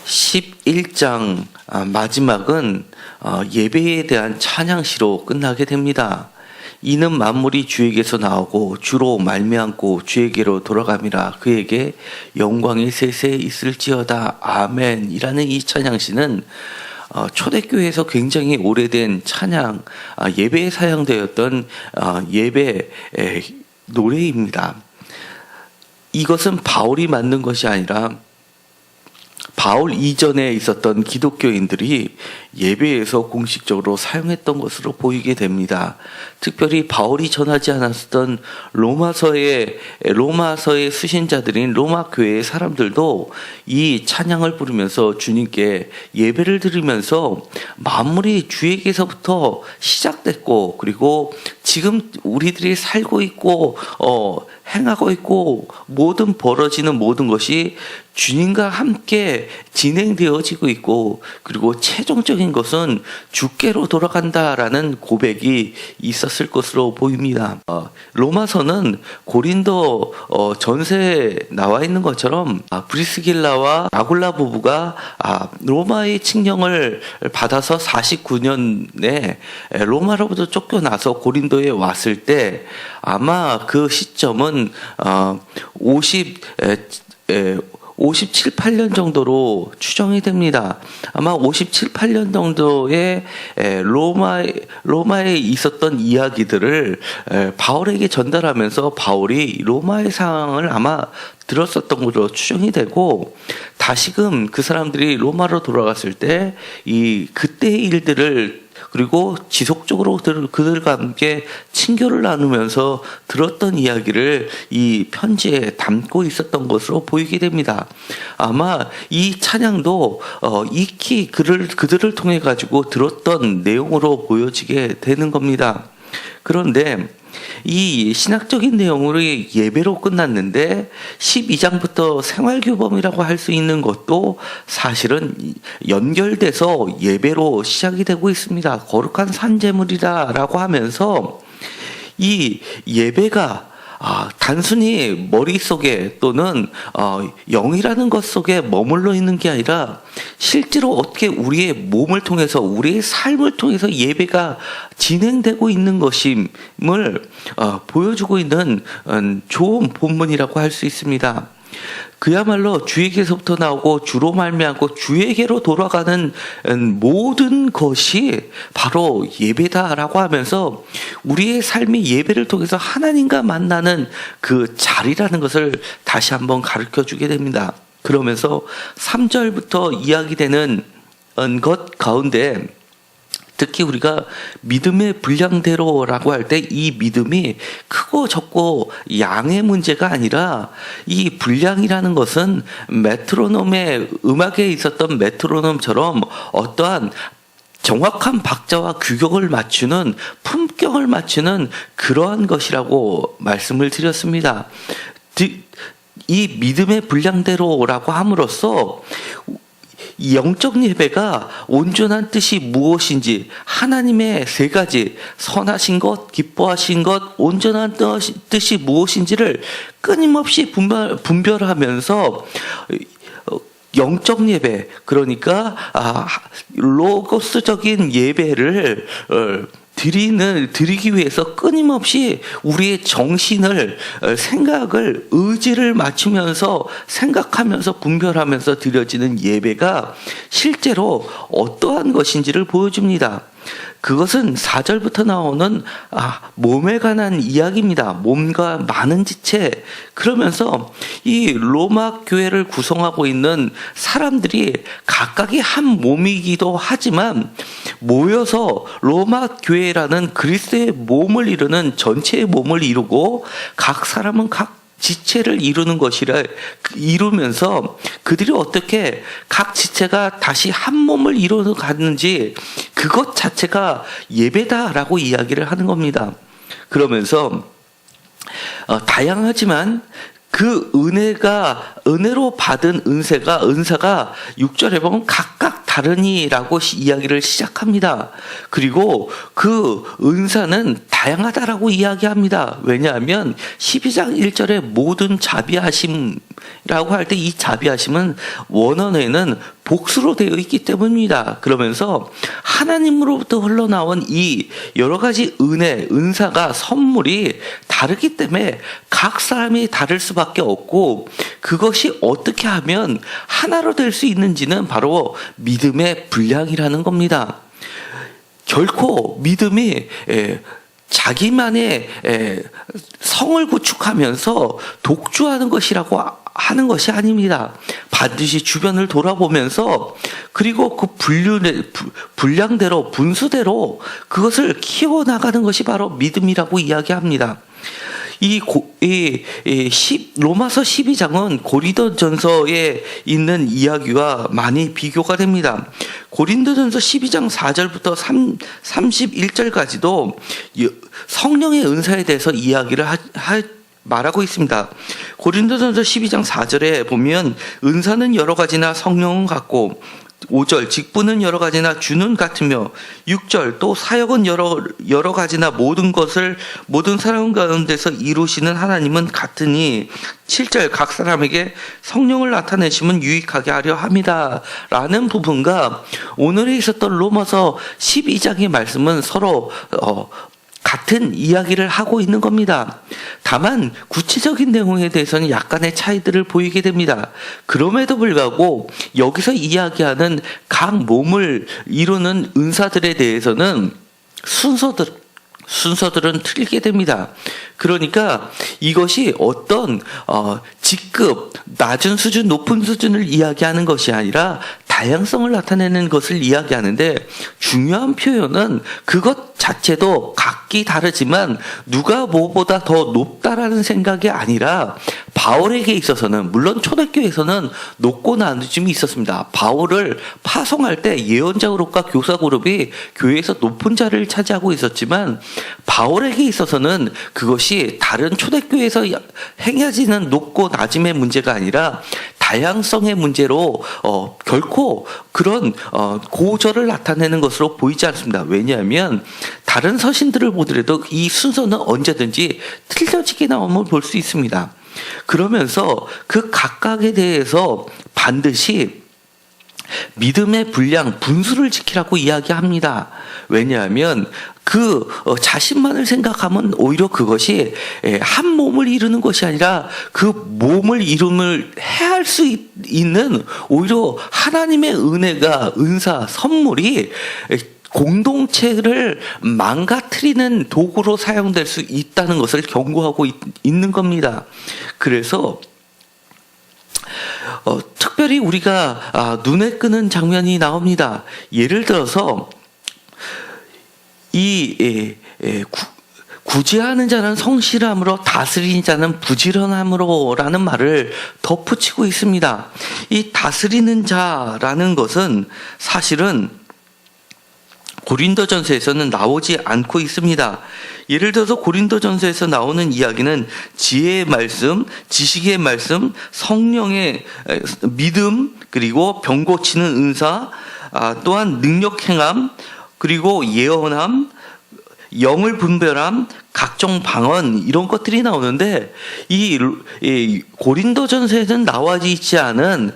11장 마지막은 예배에 대한 찬양시로 끝나게 됩니다. 이는 만물이 주에게서 나오고 주로 말미암고 주에게로 돌아감이라. 그에게 영광이 세세 있을지어다. 아멘. 이라는 이 찬양시는 초대교회에서 굉장히 오래된 찬양, 예배에 사용되었던 예배 노래입니다. 이것은 바울이 만든 것이 아니라 바울 이전에 있었던 기독교인들이 예배에서 공식적으로 사용했던 것으로 보이게 됩니다. 특별히 바울이 전하지 않았던 로마서의 수신자들인 로마 교회의 사람들도 이 찬양을 부르면서 주님께 예배를 드리면서 만물이 주에게서부터 시작됐고, 그리고 지금 우리들이 살고 있고 행하고 있고 모든 벌어지는 모든 것이 주님과 함께 진행되어지고 있고, 그리고 최종적인 것은 주께로 돌아간다라는 고백이 있었을 것으로 보입니다. 로마서는 고린도 전서에 나와 있는 것처럼 브리스길라와 아굴라 부부가 로마의 칙령을 받아서 49년에 로마로부터 쫓겨나서 고린도에 왔을 때 아마 그 시점은 57, 8년 정도로 추정이 됩니다. 아마 57, 8년 정도의 로마에 있었던 이야기들을 바울에게 전달하면서 바울이 로마의 상황을 아마 들었었던 것으로 추정이 되고, 다시금 그 사람들이 로마로 돌아갔을 때 그때의 일들을, 그리고 지속적으로 그들과 함께 친교를 나누면서 들었던 이야기를 이 편지에 담고 있었던 것으로 보이게 됩니다. 아마 이 찬양도 익히 그들을 통해 가지고 들었던 내용으로 보여지게 되는 겁니다. 그런데 이 신학적인 내용으로 예배로 끝났는데 12장부터 생활규범이라고 할 수 있는 것도 사실은 연결돼서 예배로 시작이 되고 있습니다. 거룩한 산제물이라고 하면서 이 예배가 단순히 머릿속에 또는 영이라는 것 속에 머물러 있는 게 아니라 실제로 어떻게 우리의 몸을 통해서, 우리의 삶을 통해서 예배가 진행되고 있는 것임을 보여주고 있는 좋은 본문이라고 할 수 있습니다. 그야말로 주에게서부터 나오고 주로 말미암고 주에게로 돌아가는 모든 것이 바로 예배다라고 하면서 우리의 삶이 예배를 통해서 하나님과 만나는 그 자리라는 것을 다시 한번 가르쳐 주게 됩니다. 그러면서 3절부터 이야기되는 것 가운데 특히 우리가 믿음의 분량대로라고 할 때 이 믿음이 크고 적고 양의 문제가 아니라, 이 분량이라는 것은 메트로놈의 음악에 있었던 메트로놈처럼 어떠한 정확한 박자와 규격을 맞추는, 품격을 맞추는 그러한 것이라고 말씀을 드렸습니다. 이 믿음의 분량대로라고 함으로써 영적 예배가 온전한 뜻이 무엇인지, 하나님의 세 가지 선하신 것, 기뻐하신 것, 온전한 뜻이 무엇인지를 끊임없이 분별하면서 영적 예배, 그러니까 로고스적인 예배를 드리기 위해서 끊임없이 우리의 정신을, 생각을, 의지를 맞추면서 생각하면서 분별하면서 드려지는 예배가 실제로 어떠한 것인지를 보여줍니다. 그것은 4절부터 나오는 몸에 관한 이야기입니다. 몸과 많은 지체. 그러면서 이 로마 교회를 구성하고 있는 사람들이 각각이 한 몸이기도 하지만 모여서 로마 교회라는 그리스도의 몸을 이루는, 전체의 몸을 이루고 각 사람은 각 지체를 이루면서 그들이 어떻게 각 지체가 다시 한 몸을 이루어 가는지, 그것 자체가 예배다라고 이야기를 하는 겁니다. 그러면서 다양하지만 그 은혜로 받은 은사가 6절에 보면 각각 다르니라고 이야기를 시작합니다. 그리고 그 은사는 다양하다라고 이야기합니다. 왜냐하면 12장 1절에 모든 자비하심이라고 할 때 이 자비하심은 원어에는 복수로 되어 있기 때문입니다. 그러면서 하나님으로부터 흘러나온 이 여러 가지 은혜, 은사가 선물이 다르기 때문에 각 사람이 다를 수밖에 없고, 그것이 어떻게 하면 하나로 될 수 있는지는 바로 믿음의 분량이라는 겁니다. 결코 믿음이 자기만의 성을 구축하면서 독주하는 것이라고 하는 것이 아닙니다. 반드시 주변을 돌아보면서 그리고 그 분량대로 분수대로 그것을 키워나가는 것이 바로 믿음이라고 이야기합니다. 로마서 12장은 고린도전서에 있는 이야기와 많이 비교가 됩니다. 고린도전서 12장 4절부터 31절까지도 성령의 은사에 대해서 이야기를 말하고 있습니다. 고린도전서 12장 4절에 보면 은사는 여러 가지나 성령은 같고, 5절 직분은 여러 가지나 주는 같으며, 6절 또 사역은 여러 가지나 모든 사람 가운데서 이루시는 하나님은 같으니, 7절 각 사람에게 성령을 나타내시면 유익하게 하려 합니다 라는 부분과 오늘에 있었던 로마서 12장의 말씀은 서로 같은 이야기를 하고 있는 겁니다. 다만 구체적인 내용에 대해서는 약간의 차이들을 보이게 됩니다. 그럼에도 불구하고 여기서 이야기하는 각 몸을 이루는 은사들에 대해서는 순서들은 틀리게 됩니다. 그러니까 이것이 어떤 직급, 낮은 수준, 높은 수준을 이야기하는 것이 아니라 다양성을 나타내는 것을 이야기하는데, 중요한 표현은 그것 자체도 각기 다르지만 누가 뭐보다 더 높다라는 생각이 아니라, 바울에게 있어서는, 물론 초대교회에서는 높고 낮음이 있었습니다. 바울을 파송할 때 예언자 그룹과 교사 그룹이 교회에서 높은 자리를 차지하고 있었지만, 바울에게 있어서는 그것이 다른 초대교회에서 행해지는 높고 낮음의 문제가 아니라 다양성의 문제로 결코 그런 고절을 나타내는 것으로 보이지 않습니다. 왜냐하면 다른 서신들을 보더라도 이 순서는 언제든지 틀려지게 나옴을 볼 수 있습니다. 그러면서 그 각각에 대해서 반드시 믿음의 분량, 분수를 지키라고 이야기합니다. 왜냐하면 그 자신만을 생각하면 오히려 그것이 한 몸을 이루는 것이 아니라 그 몸을 이룸을 해할 수 있는 오히려 하나님의 은혜가, 은사, 선물이 공동체를 망가뜨리는 도구로 사용될 수 있다는 것을 경고하고 있는 겁니다. 그래서 특별히 우리가 눈에 끄는 장면이 나옵니다. 예를 들어서 구제하는 자는 성실함으로, 다스리는 자는 부지런함으로라는 말을 덧붙이고 있습니다. 이 다스리는 자라는 것은 사실은 고린도전서에서는 나오지 않고 있습니다. 예를 들어서 고린도전서에서 나오는 이야기는 지혜의 말씀, 지식의 말씀, 성령의 믿음, 그리고 병 고치는 은사, 또한 능력 행함, 그리고 예언함, 영을 분별함, 각종 방언, 이런 것들이 나오는데, 이 고린도전서에는 나와 있지 않은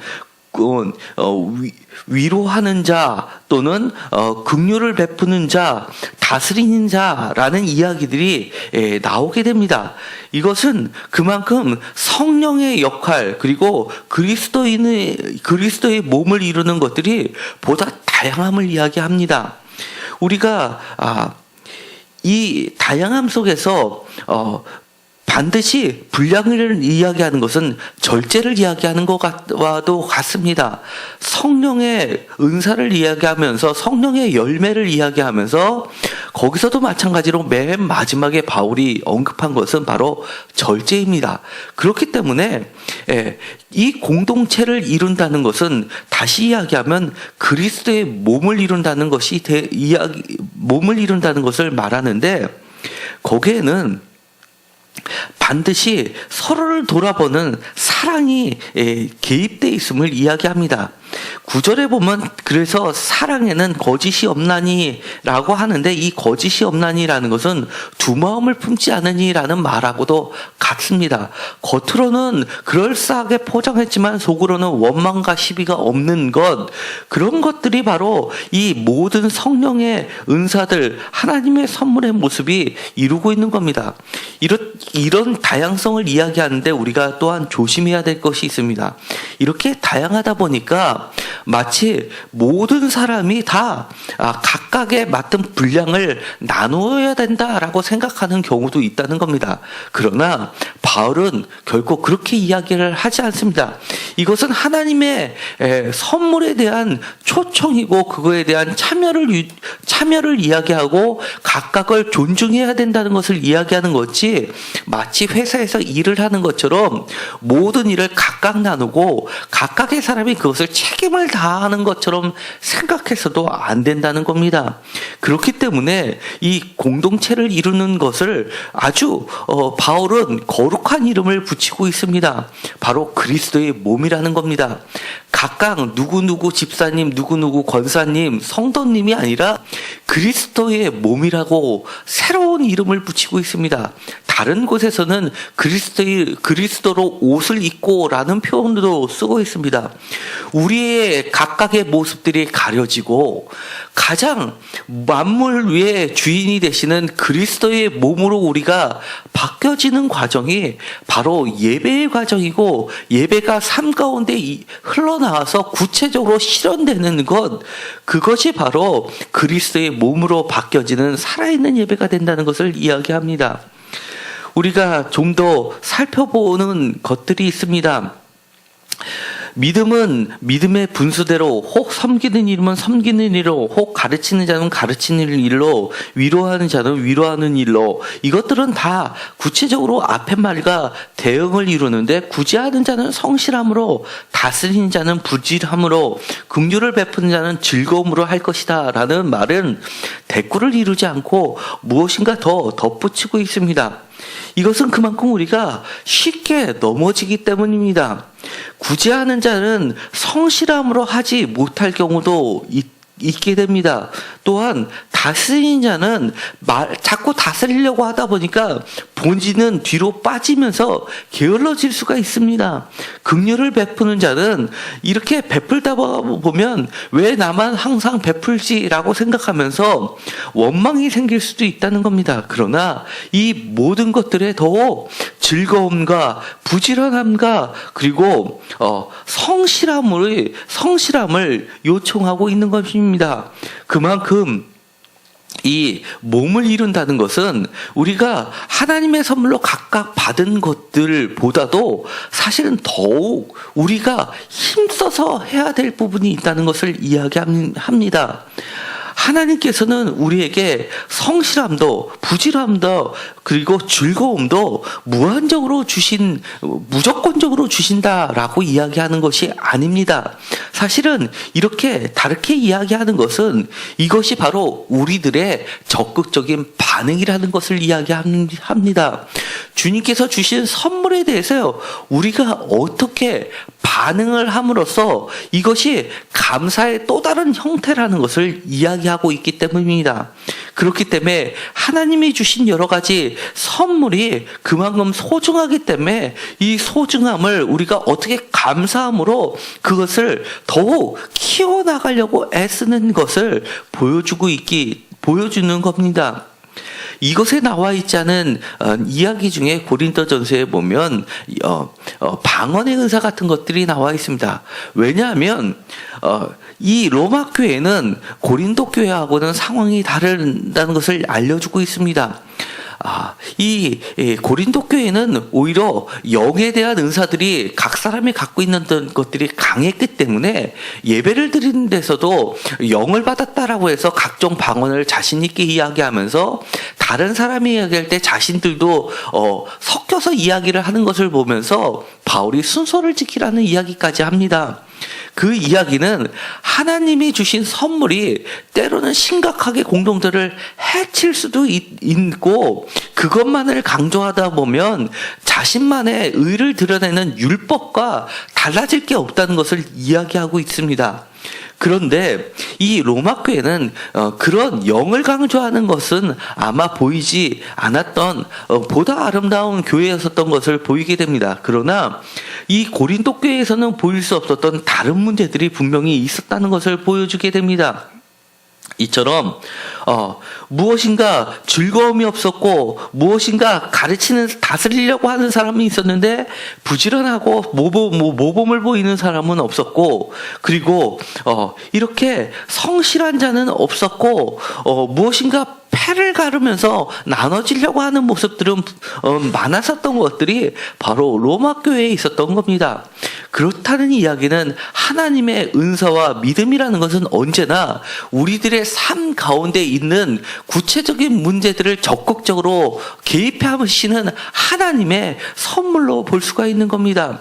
위로하는 자 또는 긍휼을 베푸는 자, 다스리는 자라는 이야기들이 나오게 됩니다. 이것은 그만큼 성령의 역할, 그리고 그리스도의 몸을 이루는 것들이 보다 다양함을 이야기합니다. 우리가 이 다양함 속에서 반드시 분량을 이야기하는 것은 절제를 이야기하는 것과도 같습니다. 성령의 은사를 이야기하면서 성령의 열매를 이야기하면서 거기서도 마찬가지로 맨 마지막에 바울이 언급한 것은 바로 절제입니다. 그렇기 때문에 이 공동체를 이룬다는 것은 다시 이야기하면 그리스도의 몸을 이룬다는 것이 몸을 이룬다는 것을 말하는데, 거기에는 반드시 서로를 돌아보는 사랑이 개입되어 있음을 이야기합니다. 구절에 보면 그래서 사랑에는 거짓이 없나니라고 하는데 이 거짓이 없나니라는 것은 두 마음을 품지 않으니라는 말하고도 같습니다. 겉으로는 그럴싸하게 포장했지만 속으로는 원망과 시비가 없는 것, 그런 것들이 바로 이 모든 성령의 은사들, 하나님의 선물의 모습이 이루고 있는 겁니다. 이런 다양성을 이야기하는데 우리가 또한 조심해야 될 것이 있습니다. 이렇게 다양하다 보니까 마치 모든 사람이 다 각각의 맡은 분량을 나누어야 된다라고 생각하는 경우도 있다는 겁니다. 그러나 바울은 결코 그렇게 이야기를 하지 않습니다. 이것은 하나님의 선물에 대한 초청이고 그거에 대한 참여를 이야기하고 각각을 존중해야 된다는 것을 이야기하는 거지, 마치 회사에서 일을 하는 것처럼 모든 일을 각각 나누고 각각의 사람이 그것을 책임을 다하는 것처럼 생각해서도 안 된다는 겁니다. 그렇기 때문에 이 공동체를 이루는 것을 아주 바울은 거룩한 이름을 붙이고 있습니다. 바로 그리스도의 몸이라는 겁니다. 각각 누구누구 집사님, 누구누구 권사님, 성도님이 아니라 그리스도의 몸이라고 새로운 이름을 붙이고 있습니다. 다른 곳에서는 그리스도로 옷을 입고라는 표현도 쓰고 있습니다. 우리의 각각의 모습들이 가려지고 가장 만물 위의 주인이 되시는 그리스도의 몸으로 우리가 바뀌어지는 과정이 바로 예배의 과정이고, 예배가 삶 가운데 흘러나와서 구체적으로 실현되는 것, 그것이 바로 그리스도의 몸으로 바뀌어지는 살아있는 예배가 된다는 것을 이야기합니다. 우리가 좀 더 살펴보는 것들이 있습니다. 믿음은 믿음의 분수대로, 혹 섬기는 일이면 섬기는 일로, 혹 가르치는 자는 가르치는 일로, 위로하는 자는 위로하는 일로, 이것들은 다 구체적으로 앞의 말과 대응을 이루는데, 구제하는 자는 성실함으로, 다스리는 자는 부지함으로, 긍휼을 베푸는 자는 즐거움으로 할 것이다 라는 말은 대꾸를 이루지 않고 무엇인가 더 덧붙이고 있습니다. 이것은 그만큼 우리가 쉽게 넘어지기 때문입니다. 구제하는 자는 성실함으로 하지 못할 경우도 있게 됩니다. 또한 다스리는 자는 자꾸 다스리려고 하다 보니까 본질은 뒤로 빠지면서 게을러질 수가 있습니다. 긍휼을 베푸는 자는 이렇게 베풀다 보면 왜 나만 항상 베풀지라고 생각하면서 원망이 생길 수도 있다는 겁니다. 그러나 이 모든 것들에 더욱 즐거움과 부지런함과 그리고 성실함을 요청하고 있는 것입니다. 그만큼 이 몸을 이룬다는 것은 우리가 하나님의 선물로 각각 받은 것들보다도 사실은 더욱 우리가 힘써서 해야 될 부분이 있다는 것을 이야기합니다. 하나님께서는 우리에게 성실함도 부지런함도 그리고 즐거움도 무조건적으로 주신다라고 이야기하는 것이 아닙니다. 사실은 이렇게 다르게 이야기하는 것은 이것이 바로 우리들의 적극적인 반응이라는 것을 이야기합니다. 주님께서 주신 선물에 대해서 우리가 어떻게 반응을 함으로써 이것이 감사의 또 다른 형태라는 것을 이야기하고 있기 때문입니다. 그렇기 때문에 하나님이 주신 여러 가지 선물이 그만큼 소중하기 때문에 이 소중함을 우리가 어떻게 감사함으로 그것을 더욱 키워나가려고 애쓰는 것을 보여주는 겁니다. 이것에 나와 있지 않은 이야기 중에 고린도전서에 보면 방언의 은사 같은 것들이 나와 있습니다. 왜냐하면 이 로마 교회는 고린도 교회하고는 상황이 다르다는 것을 알려주고 있습니다. 이 고린도 교회는 오히려 영에 대한 은사들이 각 사람이 갖고 있는 것들이 강했기 때문에 예배를 드리는 데서도 영을 받았다라고 해서 각종 방언을 자신 있게 이야기하면서 다른 사람이 이야기할 때 자신들도 섞여서 이야기를 하는 것을 보면서 바울이 순서를 지키라는 이야기까지 합니다. 그 이야기는 하나님이 주신 선물이 때로는 심각하게 공동체를 해칠 수도 있고 그것만을 강조하다 보면 자신만의 의를 드러내는 율법과 달라질 게 없다는 것을 이야기하고 있습니다. 그런데 이 로마 교회는 그런 영을 강조하는 것은 아마 보이지 않았던 보다 아름다운 교회였었던 것을 보이게 됩니다. 그러나 이 고린도 교회에서는 보일 수 없었던 다른 문제들이 분명히 있었다는 것을 보여주게 됩니다. 이처럼 무엇인가 즐거움이 없었고 무엇인가 가르치는 다스리려고 하는 사람이 있었는데 부지런하고 모범을 보이는 사람은 없었고, 그리고 이렇게 성실한 자는 없었고 무엇인가 패를 가르면서 나눠지려고 하는 모습들은 많았었던 것들이 바로 로마 교회에 있었던 겁니다. 그렇다는 이야기는 하나님의 은사와 믿음이라는 것은 언제나 우리들의 삶 가운데 있는 구체적인 문제들을 적극적으로 개입하시는 하나님의 선물로 볼 수가 있는 겁니다.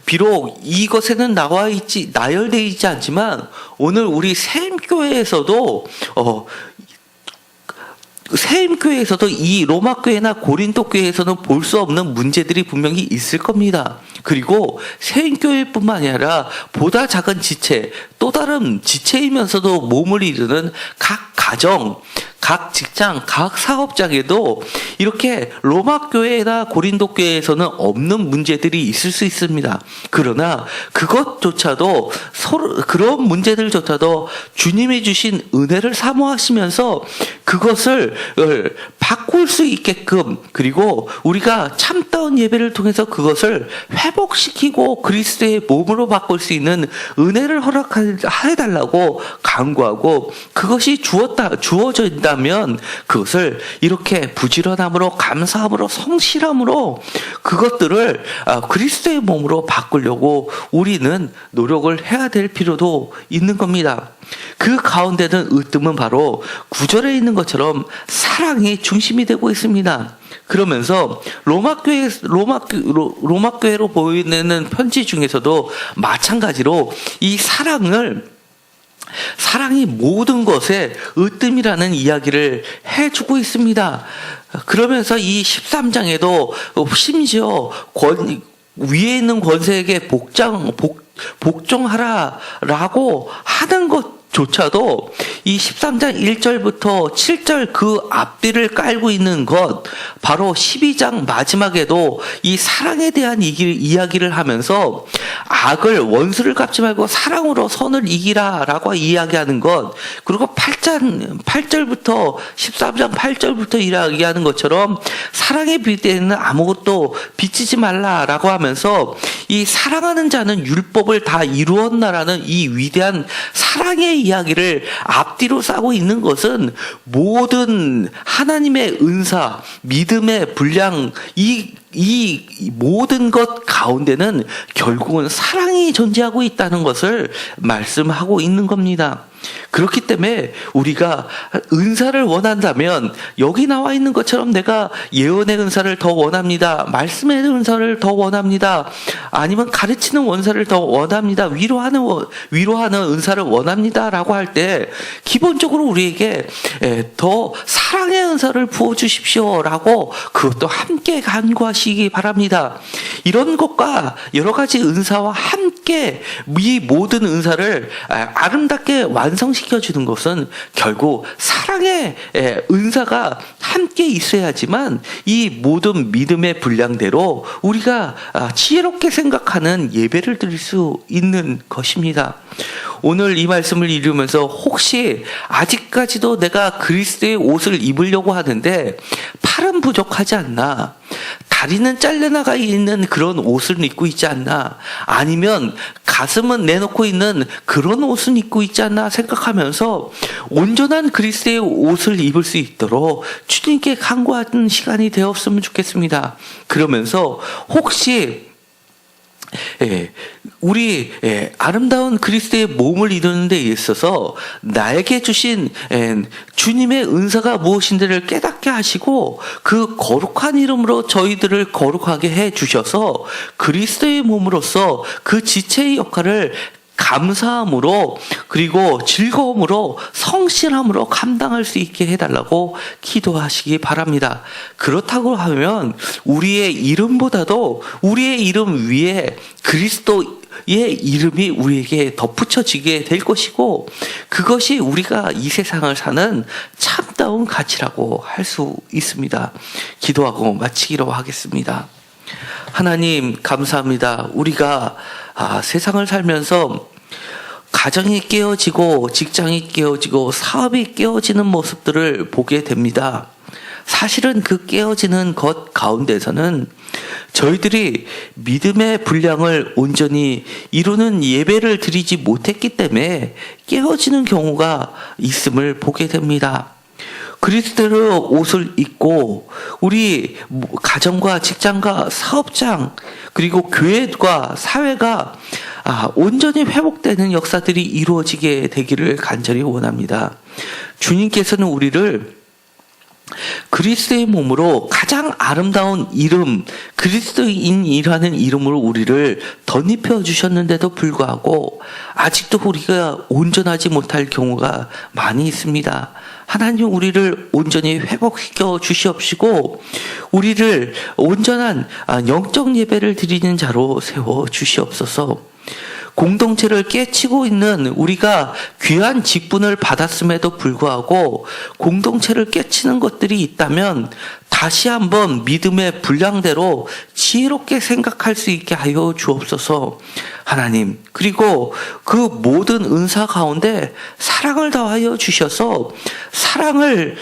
비록 이것에는 나열되어 있지 않지만 오늘 우리 샘교회에서도 세임교회에서도 이 로마 교회나 고린도 교회에서는 볼 수 없는 문제들이 분명히 있을 겁니다. 그리고 세임교회뿐만 아니라 보다 작은 지체, 또 다른 지체이면서도 몸을 이루는 각 가정, 각 직장, 각 사업장에도 이렇게 로마 교회나 고린도 교회에서는 없는 문제들이 있을 수 있습니다. 그러나 그것조차도 그런 문제들조차도 주님이 주신 은혜를 사모하시면서 그것을 바꿀 수 있게끔, 그리고 우리가 참다운 예배를 통해서 그것을 회복시키고 그리스도의 몸으로 바꿀 수 있는 은혜를 허락해달라고 간구하고, 그것이 주어진다면 그것을 이렇게 부지런함으로, 감사함으로, 성실함으로 그것들을 그리스도의 몸으로 바꾸려고 우리는 노력을 해야 될 필요도 있는 겁니다. 그 가운데는 으뜸은 바로 9절에 있는 것처럼 사랑이 중심이 되고 있습니다. 그러면서 로마 교회로 보이는 편지 중에서도 마찬가지로 이 사랑이 모든 것의 으뜸이라는 이야기를 해주고 있습니다. 그러면서 이 13장에도 심지어 위에 있는 권세에게 복종하라라고 하는 것조차도 이 13장 1절부터 7절 그 앞뒤를 깔고 있는 것, 바로 12장 마지막에도 이 사랑에 대한 이야기를 하면서 악을, 원수를 갚지 말고 사랑으로 선을 이기라라고 이야기하는 것, 그리고 8절부터 13장 8절부터 이야기하는 것처럼 사랑의 빛에는 아무것도 비치지 말라라고 하면서 이 사랑하는 자는 율법을 다 이루었나라는 이 위대한 사랑의 이야기를 앞뒤로 싸고 있는 것은 모든 하나님의 은사, 믿음의 분량, 이 모든 것 가운데는 결국은 사랑이 존재하고 있다는 것을 말씀하고 있는 겁니다. 그렇기 때문에 우리가 은사를 원한다면 여기 나와 있는 것처럼 내가 예언의 은사를 더 원합니다. 말씀의 은사를 더 원합니다. 아니면 가르치는 원사를 더 원합니다. 위로하는 은사를 원합니다. 라고 할 때 기본적으로 우리에게 더 사랑의 은사를 부어주십시오. 라고 그것도 함께 간구하시기 바랍니다. 이런 것과 여러 가지 은사와 함께 이 모든 은사를 아름답게 완성시켜 주는 것은 결국 사랑의 은사가 함께 있어야지만 이 모든 믿음의 분량대로 우리가 지혜롭게 생각하는 예배를 드릴 수 있는 것입니다. 오늘 이 말씀을 읽으면서 혹시 아직까지도 내가 그리스도의 옷을 입으려고 하는데 팔은 부족하지 않나? 다리는 잘려나가 있는 그런 옷을 입고 있지 않나? 아니면 가슴은 내놓고 있는 그런 옷을 입고 있지 않나 생각하면서 온전한 그리스도의 옷을 입을 수 있도록 주님께 간구하는 시간이 되었으면 좋겠습니다. 그러면서 혹시 우리 아름다운 그리스도의 몸을 이루는 데 있어서 나에게 주신 주님의 은사가 무엇인지를 깨닫게 하시고 그 거룩한 이름으로 저희들을 거룩하게 해 주셔서 그리스도의 몸으로서 그 지체의 역할을 감사함으로 그리고 즐거움으로 성실함으로 감당할 수 있게 해달라고 기도하시기 바랍니다. 그렇다고 하면 우리의 이름보다도 우리의 이름 위에 그리스도의 이름이 우리에게 덧붙여지게 될 것이고, 그것이 우리가 이 세상을 사는 참다운 가치라고 할 수 있습니다. 기도하고 마치기로 하겠습니다. 하나님 감사합니다. 우리가 세상을 살면서 가정이 깨어지고 직장이 깨어지고 사업이 깨어지는 모습들을 보게 됩니다. 사실은 그 깨어지는 것 가운데서는 저희들이 믿음의 분량을 온전히 이루는 예배를 드리지 못했기 때문에 깨어지는 경우가 있음을 보게 됩니다. 그리스도의 옷을 입고 우리 가정과 직장과 사업장 그리고 교회와 사회가 온전히 회복되는 역사들이 이루어지게 되기를 간절히 원합니다. 주님께서는 우리를 그리스도의 몸으로 가장 아름다운 이름, 그리스도인이라는 이름으로 우리를 덧입혀 주셨는데도 불구하고 아직도 우리가 온전하지 못할 경우가 많이 있습니다. 하나님 우리를 온전히 회복시켜 주시옵시고 우리를 온전한 영적 예배를 드리는 자로 세워 주시옵소서. 공동체를 깨치고 있는 우리가 귀한 직분을 받았음에도 불구하고 공동체를 깨치는 것들이 있다면 다시 한번 믿음의 분량대로 지혜롭게 생각할 수 있게 하여 주옵소서. 하나님, 그리고 그 모든 은사 가운데 사랑을 더하여 주셔서 사랑을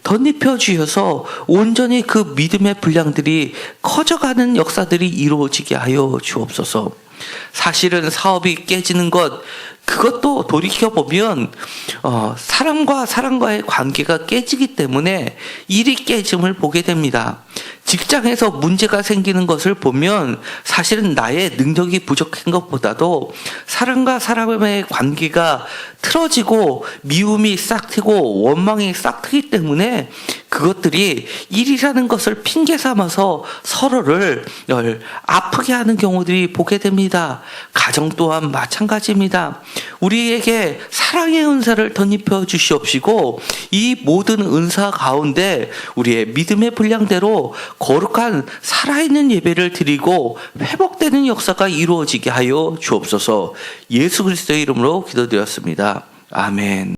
덧입혀 주셔서 온전히 그 믿음의 분량들이 커져가는 역사들이 이루어지게 하여 주옵소서. 사실은 사업이 깨지는 것, 그것도 돌이켜보면 사람과 사람과의 관계가 깨지기 때문에 일이 깨짐을 보게 됩니다. 직장에서 문제가 생기는 것을 보면 사실은 나의 능력이 부족한 것보다도 사람과 사람의 관계가 틀어지고 미움이 싹 트고 원망이 싹 트기 때문에 그것들이 일이라는 것을 핑계 삼아서 서로를 아프게 하는 경우들이 보게 됩니다. 가정 또한 마찬가지입니다. 우리에게 사랑의 은사를 덧입혀 주시옵시고 이 모든 은사 가운데 우리의 믿음의 분량대로 거룩한 살아있는 예배를 드리고 회복되는 역사가 이루어지게 하여 주옵소서. 예수 그리스도의 이름으로 기도드렸습니다. 아멘.